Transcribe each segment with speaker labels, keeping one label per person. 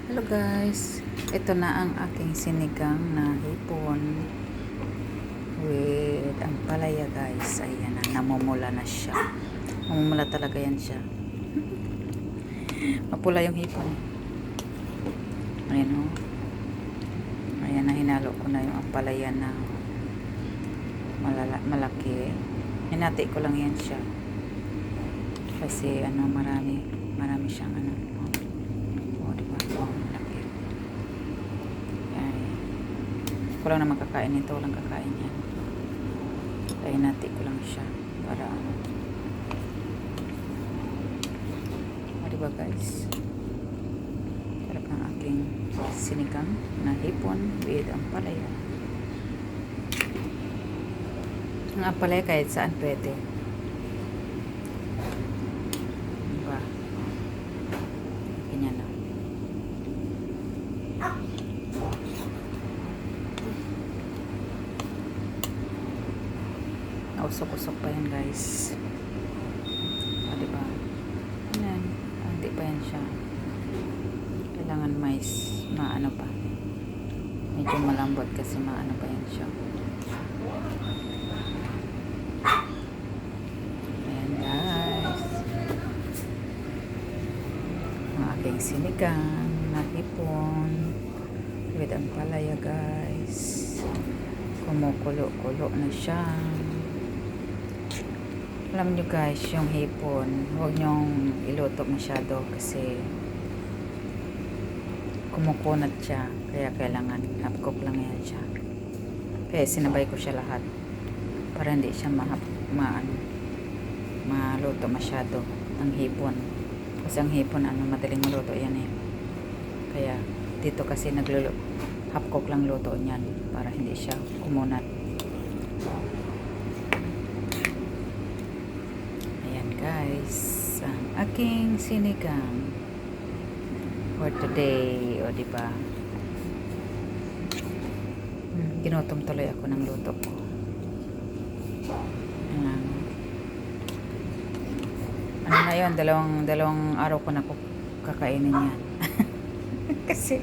Speaker 1: Hello guys, ito na ang aking sinigang na hipon with ang palaya guys. Ayan na, namumula na siya. Namumula talaga yan siya. Mapula yung hipon. Ayan o. Ayan na, hinalo ko na yung palaya na malaki. Hinati ko lang yan siya. Kasi marami siyang malaki. Ko lang naman kakain ito, walang kakain yan. Kaya hinati ko lang siya para diba guys, sarap ng aking sinigang na hipon with ang palaya. Ang ampalaya kahit saan pwede, diba? Ganyan na. Usok-usok pa yan guys. Diba? Yan. Hindi pa yan siya. Kailangan maano pa. Medyo malambot kasi maano pa yan siya. Ayan guys. Ang aking sinigang na hipon with ang palaya guys. Kumukulo-kulo na siya. Alam nyo guys, yung hipon, huwag nyong iluto masyado kasi kumukunat siya. Kaya kailangan half-cook lang yan siya. Kaya sinabay ko siya lahat para hindi siya maluto masyado ang hipon. Kasi ang hipon, madaling maluto yan eh. Kaya dito kasi half-cook lang luto niyan para hindi siya kumunat. Guys, ang aking sinigang for today, o diba? Ginutom tuloy ako ng luto ko. Ano na yun, dalawang araw ko na kakainin yan. Kasi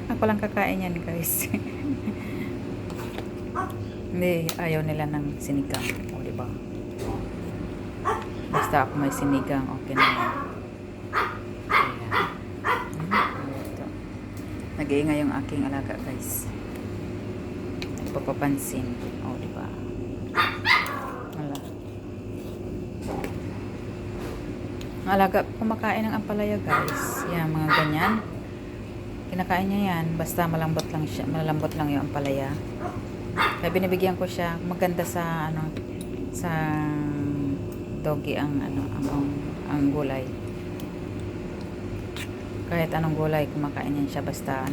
Speaker 1: ako lang kakain yan guys. Hindi, ayaw nila ng sinigang, o diba? Basta ako may sinigang, okay na yan. Nag-iingay yung aking alaga guys. Nagpapapansin. O, diba? Wala. Ang alaga, kumakain ng ampalaya guys. Yan, mga ganyan. Kinakain niya yan. Basta malambot lang siya. Malambot lang yung ampalaya. Kaya binibigyan ko siya. Maganda sa, sa doggy ang gulay. Kahit anong gulay kumakain yan siya basta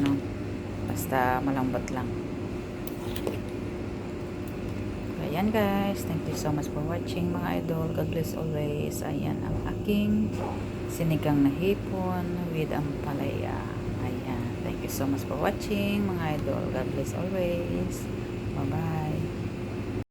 Speaker 1: malambot lang. Ayan guys, thank you so much for watching mga idol. God bless always. Ayan ang aking sinigang na hipon with ampalaya. Ayan, thank you so much for watching mga idol. God bless always. Bye bye.